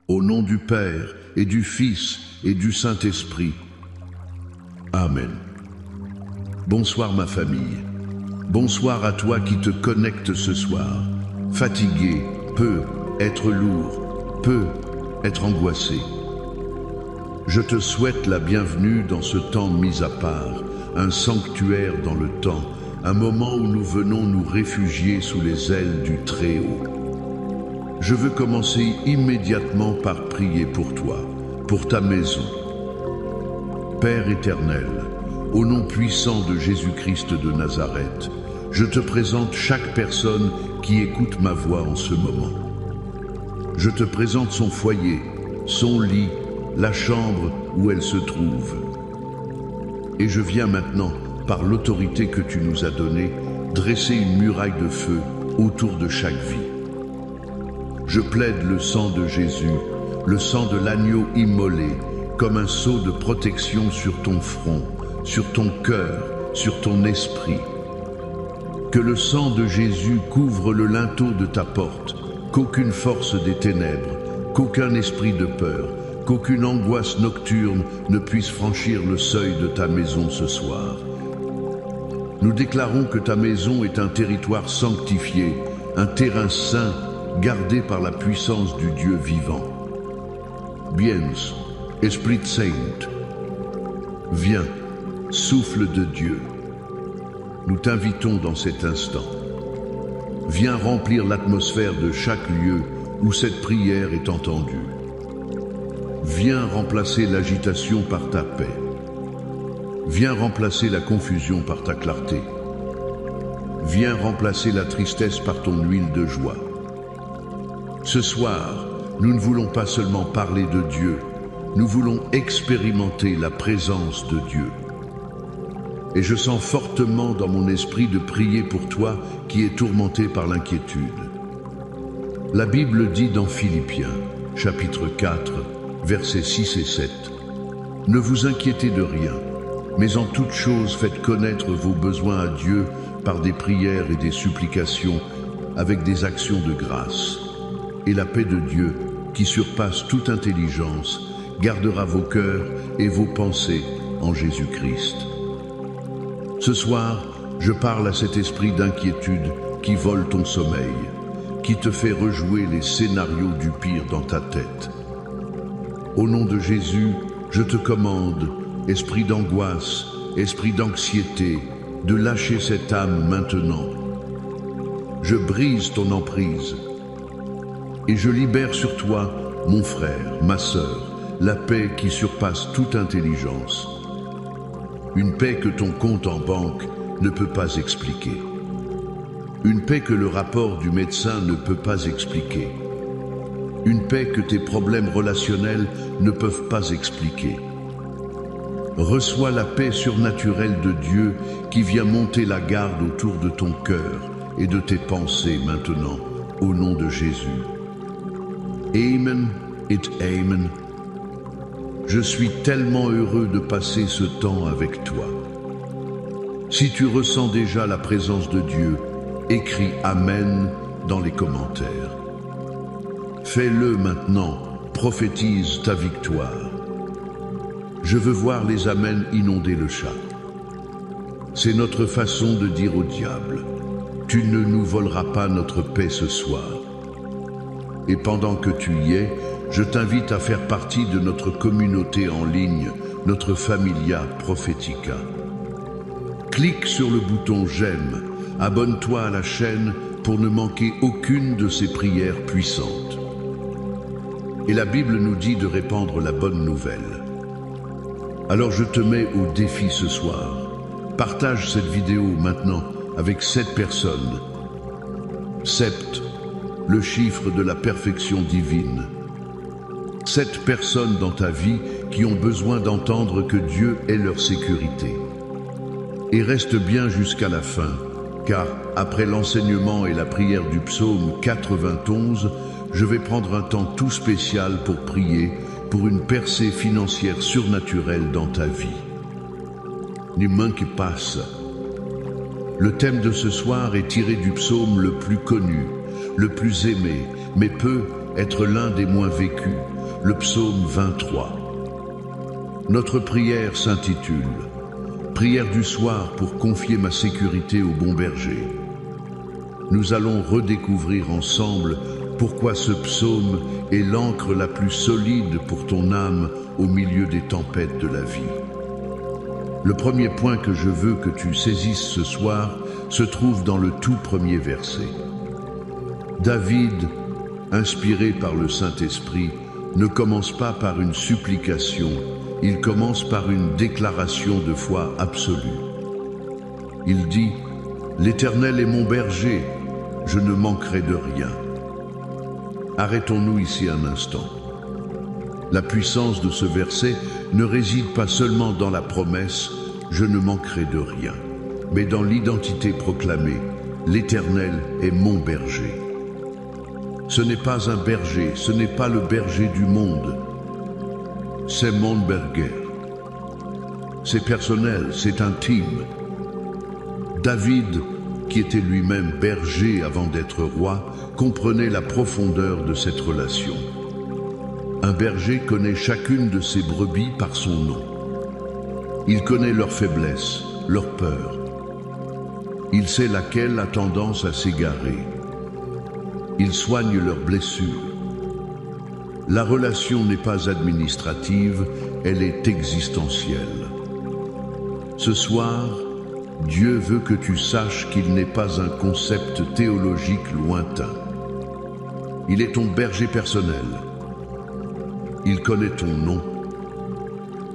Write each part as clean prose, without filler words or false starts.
Au nom du Père, et du Fils, et du Saint-Esprit. Amen. Bonsoir ma famille. Bonsoir à toi qui te connectes ce soir. Fatigué, peut être lourd, peut être angoissé. Je te souhaite la bienvenue dans ce temps mis à part, un sanctuaire dans le temps, un moment où nous venons nous réfugier sous les ailes du Très-Haut. Je veux commencer immédiatement par prier pour toi, pour ta maison. Père éternel, au nom puissant de Jésus-Christ de Nazareth, je te présente chaque personne qui écoute ma voix en ce moment. Je te présente son foyer, son lit, la chambre où elle se trouve. Et je viens maintenant, par l'autorité que tu nous as donnée, dresser une muraille de feu autour de chaque vie. Je plaide le sang de Jésus, le sang de l'agneau immolé, comme un sceau de protection sur ton front, sur ton cœur, sur ton esprit. Que le sang de Jésus couvre le linteau de ta porte, qu'aucune force des ténèbres, qu'aucun esprit de peur, qu'aucune angoisse nocturne ne puisse franchir le seuil de ta maison ce soir. Nous déclarons que ta maison est un territoire sanctifié, un terrain saint, gardé par la puissance du Dieu vivant. Viens, Esprit Saint, viens, souffle de Dieu. Nous t'invitons dans cet instant. Viens remplir l'atmosphère de chaque lieu où cette prière est entendue. Viens remplacer l'agitation par ta paix. Viens remplacer la confusion par ta clarté. Viens remplacer la tristesse par ton huile de joie. Ce soir, nous ne voulons pas seulement parler de Dieu, nous voulons expérimenter la présence de Dieu. Et je sens fortement dans mon esprit de prier pour toi qui es tourmenté par l'inquiétude. La Bible dit dans Philippiens, chapitre 4, versets 6 et 7, « Ne vous inquiétez de rien, mais en toute chose faites connaître vos besoins à Dieu par des prières et des supplications avec des actions de grâce. Et la paix de Dieu, qui surpasse toute intelligence, gardera vos cœurs et vos pensées en Jésus-Christ. » Ce soir, je parle à cet esprit d'inquiétude qui vole ton sommeil, qui te fait rejouer les scénarios du pire dans ta tête. Au nom de Jésus, je te commande, esprit d'angoisse, esprit d'anxiété, de lâcher cette âme maintenant. Je brise ton emprise et je libère sur toi, mon frère, ma sœur, la paix qui surpasse toute intelligence. Une paix que ton compte en banque ne peut pas expliquer. Une paix que le rapport du médecin ne peut pas expliquer. Une paix que tes problèmes relationnels ne peuvent pas expliquer. Reçois la paix surnaturelle de Dieu qui vient monter la garde autour de ton cœur et de tes pensées maintenant, au nom de Jésus. Amen et Amen. Je suis tellement heureux de passer ce temps avec toi. Si tu ressens déjà la présence de Dieu, écris Amen dans les commentaires. Fais-le maintenant, prophétise ta victoire. Je veux voir les Amen inonder le chat. C'est notre façon de dire au diable, tu ne nous voleras pas notre paix ce soir. Et pendant que tu y es, je t'invite à faire partie de notre communauté en ligne, notre Familia Prophetica. Clique sur le bouton j'aime, abonne-toi à la chaîne pour ne manquer aucune de ces prières puissantes. Et la Bible nous dit de répandre la bonne nouvelle. Alors je te mets au défi ce soir. Partage cette vidéo maintenant avec 7 personnes. 7, le chiffre de la perfection divine. 7 personnes dans ta vie qui ont besoin d'entendre que Dieu est leur sécurité. Et reste bien jusqu'à la fin, car après l'enseignement et la prière du psaume 91, je vais prendre un temps tout spécial pour prier pour une percée financière surnaturelle dans ta vie. Ne manque pas ça. Le thème de ce soir est tiré du psaume le plus connu, le plus aimé, mais peu être l'un des moins vécus, le psaume 23. Notre prière s'intitule « Prière du soir pour confier ma sécurité au bon berger ». Nous allons redécouvrir ensemble pourquoi ce psaume est l'ancre la plus solide pour ton âme au milieu des tempêtes de la vie. Le premier point que je veux que tu saisisses ce soir se trouve dans le tout premier verset. David, inspiré par le Saint-Esprit, ne commence pas par une supplication, il commence par une déclaration de foi absolue. Il dit « L'Éternel est mon berger, je ne manquerai de rien ». Arrêtons-nous ici un instant. La puissance de ce verset ne réside pas seulement dans la promesse « Je ne manquerai de rien », mais dans l'identité proclamée « L'Éternel est mon berger ». Ce n'est pas un berger, ce n'est pas le berger du monde, c'est mon berger. C'est personnel, c'est intime. David, qui était lui-même berger avant d'être roi, comprenait la profondeur de cette relation. Un berger connaît chacune de ses brebis par son nom. Il connaît leurs faiblesses, leurs peurs. Il sait laquelle a tendance à s'égarer. Il soigne leurs blessures. La relation n'est pas administrative, elle est existentielle. Ce soir, Dieu veut que tu saches qu'il n'est pas un concept théologique lointain. Il est ton berger personnel. Il connaît ton nom.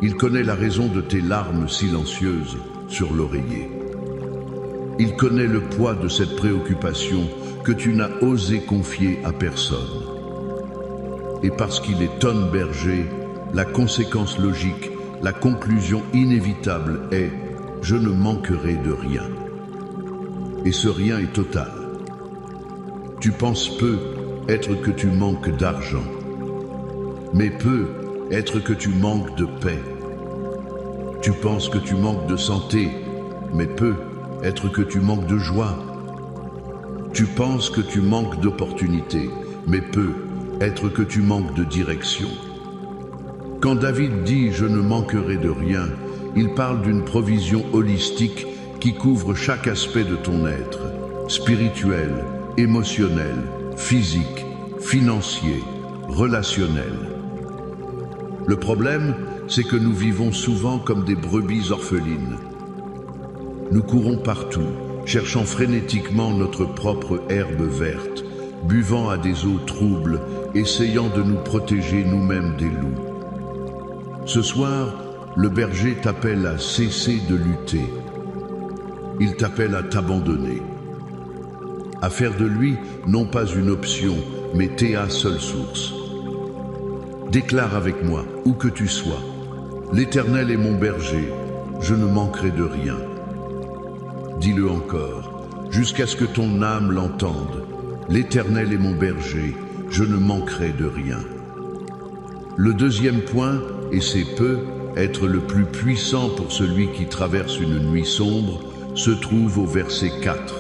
Il connaît la raison de tes larmes silencieuses sur l'oreiller. Il connaît le poids de cette préoccupation que tu n'as osé confier à personne. Et parce qu'il est ton berger, la conséquence logique, la conclusion inévitable est « Je ne manquerai de rien ». Et ce rien est total. Tu penses peu être que tu manques d'argent, mais peu être que tu manques de paix. Tu penses que tu manques de santé, mais peu être que tu manques de joie. Tu penses que tu manques d'opportunités, mais peu être que tu manques de direction. Quand David dit « Je ne manquerai de rien », il parle d'une provision holistique qui couvre chaque aspect de ton être, spirituel, émotionnel, physique, financier, relationnel. Le problème, c'est que nous vivons souvent comme des brebis orphelines. Nous courons partout, cherchant frénétiquement notre propre herbe verte, buvant à des eaux troubles, essayant de nous protéger nous-mêmes des loups. Ce soir, le berger t'appelle à cesser de lutter. Il t'appelle à t'abandonner. À faire de lui, non pas une option, mais ta seule source. Déclare avec moi, où que tu sois, l'Éternel est mon berger, je ne manquerai de rien. Dis-le encore, jusqu'à ce que ton âme l'entende. L'Éternel est mon berger, je ne manquerai de rien. Le deuxième point, et c'est peu, être le plus puissant pour celui qui traverse une nuit sombre, se trouve au verset 4.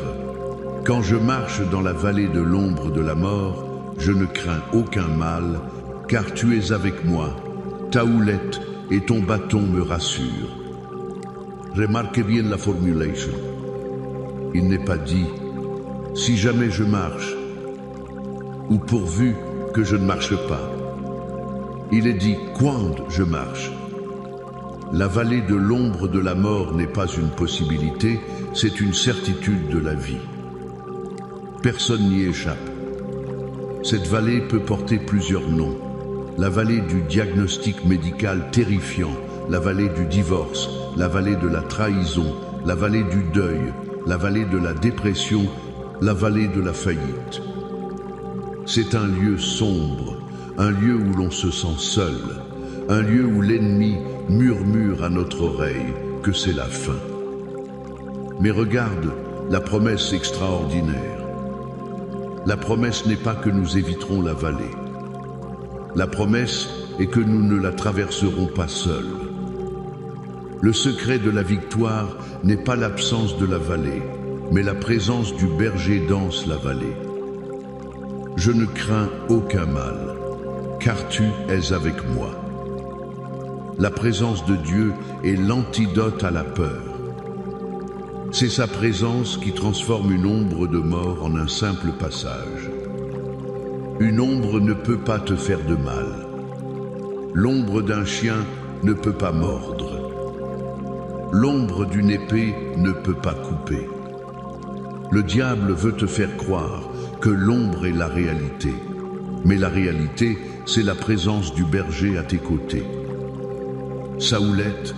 Quand je marche dans la vallée de l'ombre de la mort, je ne crains aucun mal, car tu es avec moi, ta houlette et ton bâton me rassurent. Remarquez bien la formulation. Il n'est pas dit « si jamais je marche » ou « pourvu que je ne marche pas ». Il est dit « quand je marche ». La vallée de l'ombre de la mort n'est pas une possibilité, c'est une certitude de la vie. Personne n'y échappe. Cette vallée peut porter plusieurs noms. La vallée du diagnostic médical terrifiant, la vallée du divorce, la vallée de la trahison, la vallée du deuil, la vallée de la dépression, la vallée de la faillite. C'est un lieu sombre, un lieu où l'on se sent seul, un lieu où l'ennemi murmure à notre oreille que c'est la fin. Mais regarde la promesse extraordinaire. La promesse n'est pas que nous éviterons la vallée. La promesse est que nous ne la traverserons pas seuls. Le secret de la victoire n'est pas l'absence de la vallée, mais la présence du berger dans la vallée. Je ne crains aucun mal, car tu es avec moi. La présence de Dieu est l'antidote à la peur. C'est sa présence qui transforme une ombre de mort en un simple passage. Une ombre ne peut pas te faire de mal. L'ombre d'un chien ne peut pas mordre. L'ombre d'une épée ne peut pas couper. Le diable veut te faire croire que l'ombre est la réalité. Mais la réalité, c'est la présence du berger à tes côtés. Sa houlette,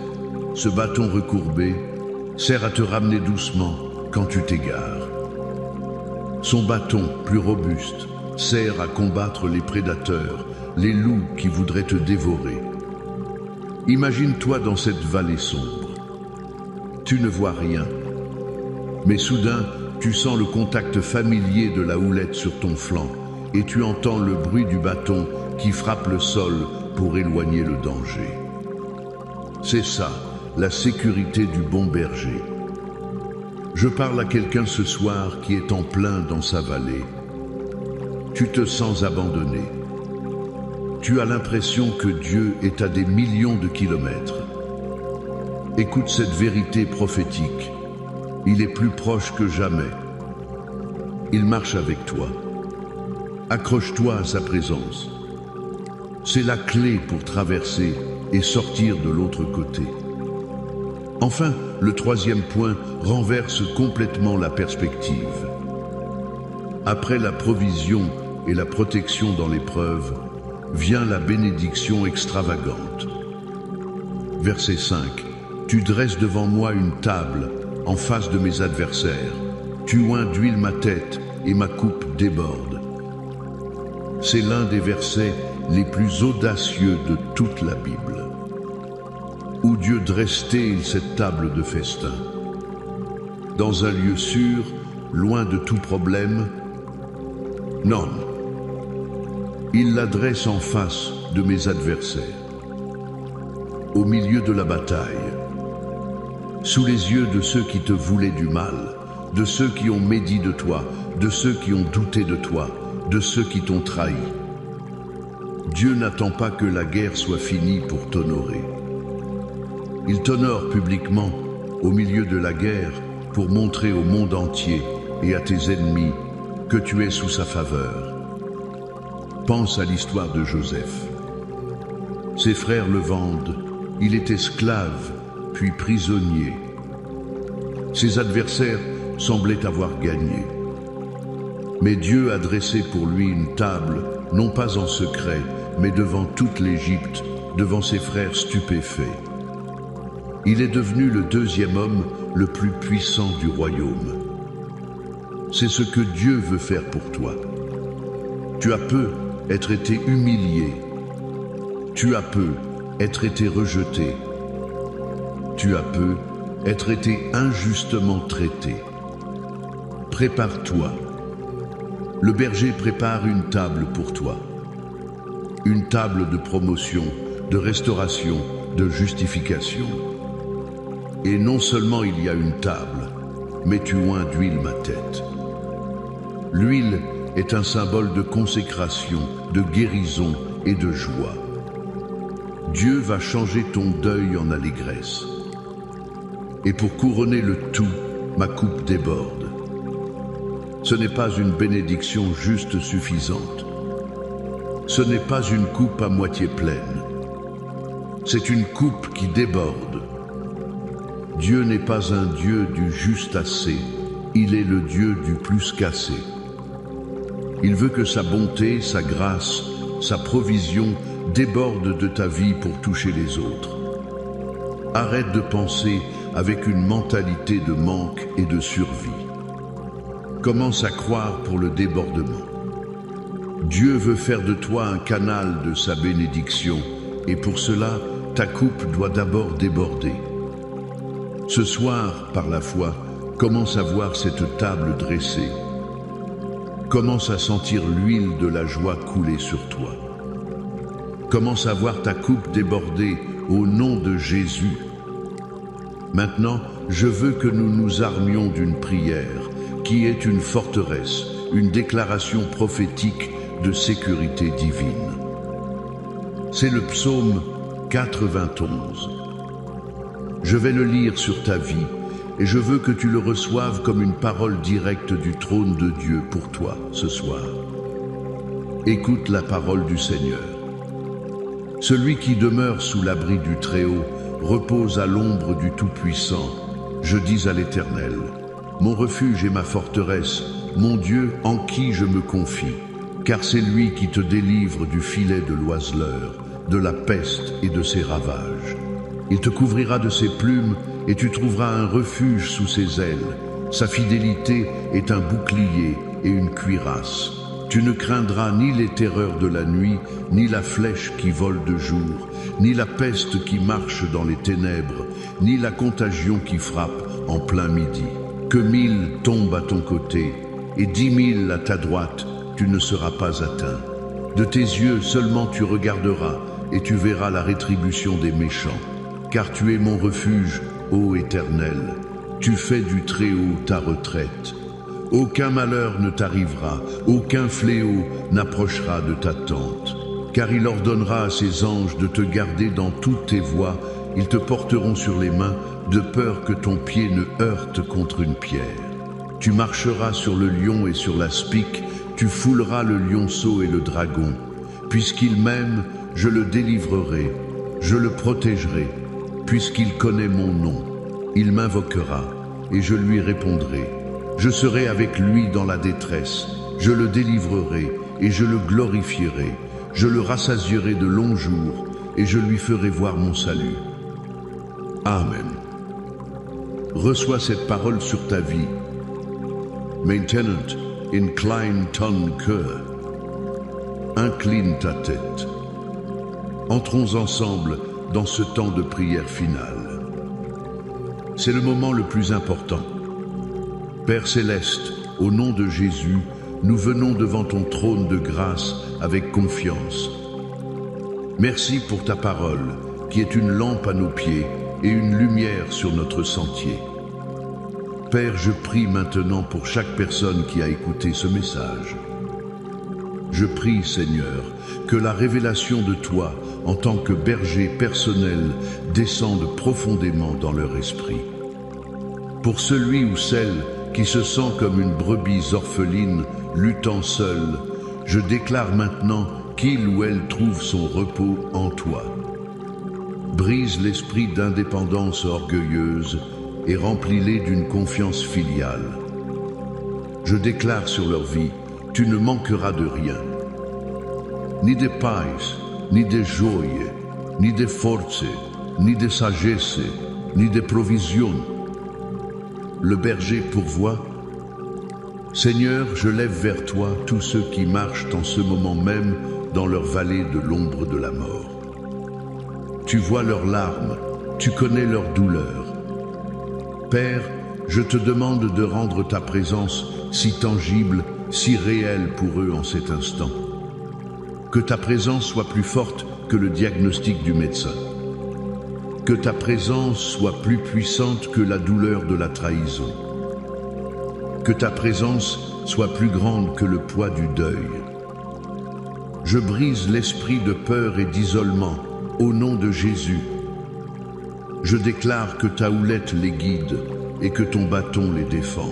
ce bâton recourbé, sert à te ramener doucement quand tu t'égares. Son bâton, plus robuste, sert à combattre les prédateurs, les loups qui voudraient te dévorer. Imagine-toi dans cette vallée sombre. Tu ne vois rien, mais soudain, tu sens le contact familier de la houlette sur ton flanc et tu entends le bruit du bâton qui frappe le sol pour éloigner le danger. C'est ça, la sécurité du bon berger. Je parle à quelqu'un ce soir qui est en plein dans sa vallée. Tu te sens abandonné. Tu as l'impression que Dieu est à des millions de kilomètres. Écoute cette vérité prophétique. Il est plus proche que jamais. Il marche avec toi. Accroche-toi à sa présence. C'est la clé pour traverser et sortir de l'autre côté. Enfin, le troisième point renverse complètement la perspective. Après la provision et la protection dans l'épreuve, vient la bénédiction extravagante. Verset 5. Tu dresses devant moi une table en face de mes adversaires. Tu oins d'huile ma tête et ma coupe déborde. C'est l'un des versets les plus audacieux de toute la Bible. Où Dieu dresse-t-il cette table de festin? Dans un lieu sûr, loin de tout problème? Non. Il la dresse en face de mes adversaires. Au milieu de la bataille. Sous les yeux de ceux qui te voulaient du mal, de ceux qui ont médit de toi, de ceux qui ont douté de toi, de ceux qui t'ont trahi. Dieu n'attend pas que la guerre soit finie pour t'honorer. Il t'honore publiquement au milieu de la guerre pour montrer au monde entier et à tes ennemis que tu es sous sa faveur. Pense à l'histoire de Joseph. Ses frères le vendent, il est esclave, puis prisonnier. Ses adversaires semblaient avoir gagné. Mais Dieu a dressé pour lui une table, non pas en secret, mais devant toute l'Égypte, devant ses frères stupéfaits. Il est devenu le deuxième homme le plus puissant du royaume. C'est ce que Dieu veut faire pour toi. Tu as peu être été humilié. Tu as peu être été rejeté. Tu as peu être été injustement traité. Prépare-toi. Le berger prépare une table pour toi. Une table de promotion, de restauration, de justification. Et non seulement il y a une table, mais tu oins d'huile ma tête. L'huile est un symbole de consécration, de guérison et de joie. Dieu va changer ton deuil en allégresse. Et pour couronner le tout, ma coupe déborde. Ce n'est pas une bénédiction juste suffisante. Ce n'est pas une coupe à moitié pleine. C'est une coupe qui déborde. Dieu n'est pas un Dieu du juste assez, il est le Dieu du plus qu'assez. Il veut que sa bonté, sa grâce, sa provision débordent de ta vie pour toucher les autres. Arrête de penser avec une mentalité de manque et de survie. Commence à croire pour le débordement. Dieu veut faire de toi un canal de sa bénédiction et pour cela, ta coupe doit d'abord déborder. Ce soir, par la foi, commence à voir cette table dressée. Commence à sentir l'huile de la joie couler sur toi. Commence à voir ta coupe déborder au nom de Jésus. Maintenant, je veux que nous nous armions d'une prière qui est une forteresse, une déclaration prophétique de sécurité divine. C'est le psaume 91. Je vais le lire sur ta vie et je veux que tu le reçoives comme une parole directe du trône de Dieu pour toi ce soir. Écoute la parole du Seigneur. Celui qui demeure sous l'abri du Très-Haut repose à l'ombre du Tout-Puissant. Je dis à l'Éternel, mon refuge et ma forteresse, mon Dieu en qui je me confie, car c'est lui qui te délivre du filet de l'oiseleur, de la peste et de ses ravages. Il te couvrira de ses plumes et tu trouveras un refuge sous ses ailes. Sa fidélité est un bouclier et une cuirasse. Tu ne craindras ni les terreurs de la nuit, ni la flèche qui vole de jour, ni la peste qui marche dans les ténèbres, ni la contagion qui frappe en plein midi. Que 1000 tombent à ton côté et 10 000 à ta droite, tu ne seras pas atteint. De tes yeux seulement tu regarderas et tu verras la rétribution des méchants. Car tu es mon refuge, ô Éternel, tu fais du Très-Haut ta retraite. Aucun malheur ne t'arrivera, aucun fléau n'approchera de ta tente. Car il ordonnera à ses anges de te garder dans toutes tes voies, ils te porteront sur les mains, de peur que ton pied ne heurte contre une pierre. Tu marcheras sur le lion et sur l'aspic, tu fouleras le lionceau et le dragon. Puisqu'il m'aime, je le délivrerai, je le protégerai. Puisqu'il connaît mon nom, il m'invoquera et je lui répondrai. Je serai avec lui dans la détresse, je le délivrerai et je le glorifierai. Je le rassasierai de longs jours et je lui ferai voir mon salut. Amen. Reçois cette parole sur ta vie. Maintenant, incline ton cœur. Incline ta tête. Entrons ensemble dans ce temps de prière finale. C'est le moment le plus important. Père céleste, au nom de Jésus, nous venons devant ton trône de grâce avec confiance. Merci pour ta parole, qui est une lampe à nos pieds et une lumière sur notre sentier. Père, je prie maintenant pour chaque personne qui a écouté ce message. Je prie, Seigneur, que la révélation de toi, en tant que berger personnel, descende profondément dans leur esprit. Pour celui ou celle qui se sent comme une brebis orpheline, luttant seule, je déclare maintenant qu'il ou elle trouve son repos en toi. Brise l'esprit d'indépendance orgueilleuse et remplis-les d'une confiance filiale. Je déclare sur leur vie, tu ne manqueras de rien. Ni de paix, ni de joie, ni de force, ni de sagesse, ni de provision. Le berger pourvoit. Seigneur, je lève vers toi tous ceux qui marchent en ce moment même dans leur vallée de l'ombre de la mort. Tu vois leurs larmes, tu connais leurs douleurs. Père, je te demande de rendre ta présence si tangible, si réelle pour eux en cet instant. Que ta présence soit plus forte que le diagnostic du médecin. Que ta présence soit plus puissante que la douleur de la trahison. Que ta présence soit plus grande que le poids du deuil. Je brise l'esprit de peur et d'isolement au nom de Jésus. Je déclare que ta houlette les guide et que ton bâton les défend.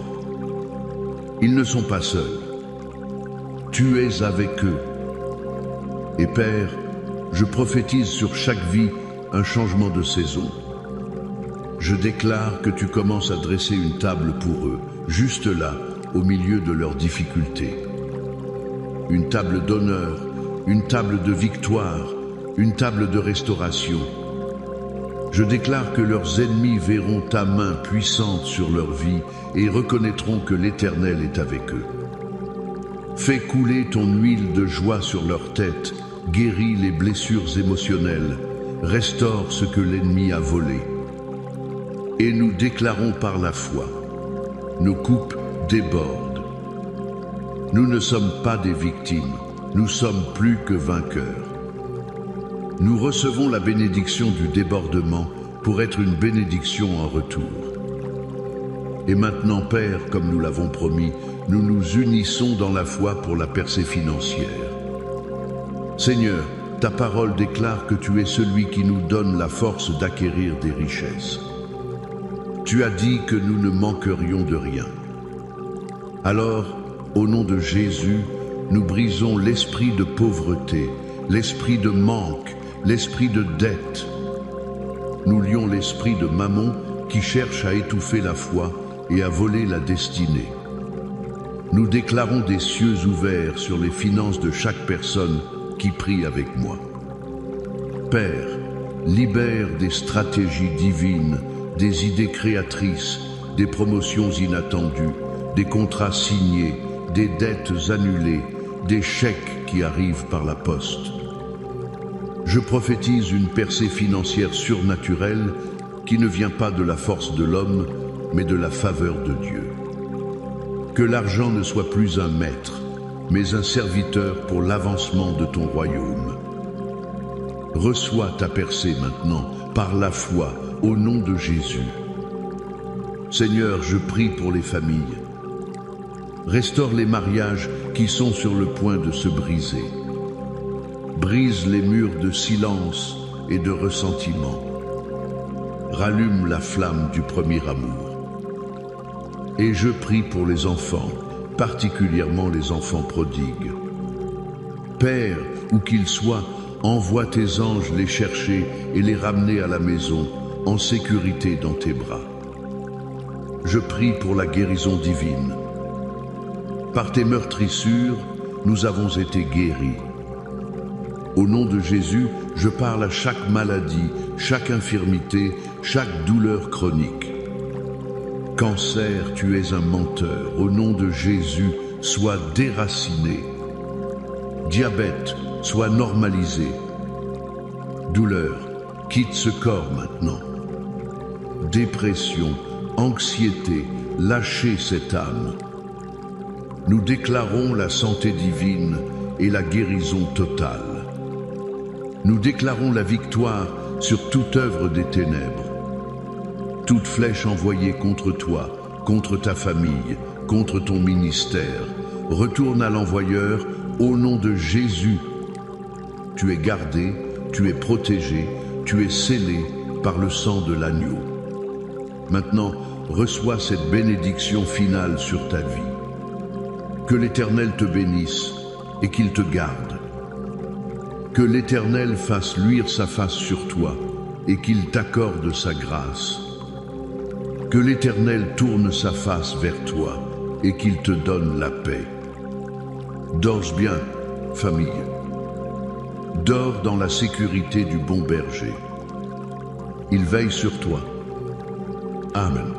Ils ne sont pas seuls. Tu es avec eux. Et Père, je prophétise sur chaque vie un changement de saison. Je déclare que tu commences à dresser une table pour eux, juste là, au milieu de leurs difficultés. Une table d'honneur, une table de victoire, une table de restauration. Je déclare que leurs ennemis verront ta main puissante sur leur vie et reconnaîtront que l'Éternel est avec eux. Fais couler ton huile de joie sur leur tête, guéris les blessures émotionnelles, restaure ce que l'ennemi a volé. Et nous déclarons par la foi, nos coupes débordent. Nous ne sommes pas des victimes, nous sommes plus que vainqueurs. Nous recevons la bénédiction du débordement pour être une bénédiction en retour. Et maintenant, Père, comme nous l'avons promis, nous nous unissons dans la foi pour la percée financière. Seigneur, ta parole déclare que tu es celui qui nous donne la force d'acquérir des richesses. Tu as dit que nous ne manquerions de rien. Alors, au nom de Jésus, nous brisons l'esprit de pauvreté, l'esprit de manque, l'esprit de dette. Nous lions l'esprit de Mammon qui cherche à étouffer la foi et à voler la destinée. Nous déclarons des cieux ouverts sur les finances de chaque personne qui prie avec moi. Père, libère des stratégies divines, des idées créatrices, des promotions inattendues, des contrats signés, des dettes annulées, des chèques qui arrivent par la poste. Je prophétise une percée financière surnaturelle qui ne vient pas de la force de l'homme, mais de la faveur de Dieu. Que l'argent ne soit plus un maître, mais un serviteur pour l'avancement de ton royaume. Reçois ta percée maintenant, par la foi, au nom de Jésus. Seigneur, je prie pour les familles. Restaure les mariages qui sont sur le point de se briser. Brise les murs de silence et de ressentiment. Rallume la flamme du premier amour. Et je prie pour les enfants, particulièrement les enfants prodigues. Père, où qu'ils soient, envoie tes anges les chercher et les ramener à la maison, en sécurité dans tes bras. Je prie pour la guérison divine. Par tes meurtrissures, nous avons été guéris. Au nom de Jésus, je parle à chaque maladie, chaque infirmité, chaque douleur chronique. Cancer, tu es un menteur. Au nom de Jésus, sois déraciné. Diabète, sois normalisé. Douleur, quitte ce corps maintenant. Dépression, anxiété, lâchez cette âme. Nous déclarons la santé divine et la guérison totale. Nous déclarons la victoire sur toute œuvre des ténèbres. Toute flèche envoyée contre toi, contre ta famille, contre ton ministère, retourne à l'envoyeur au nom de Jésus. Tu es gardé, tu es protégé, tu es scellé par le sang de l'agneau. Maintenant, reçois cette bénédiction finale sur ta vie. Que l'Éternel te bénisse et qu'il te garde. Que l'Éternel fasse luire sa face sur toi et qu'il t'accorde sa grâce. Que l'Éternel tourne sa face vers toi et qu'il te donne la paix. Dors bien, famille. Dors dans la sécurité du bon berger. Il veille sur toi. Amen.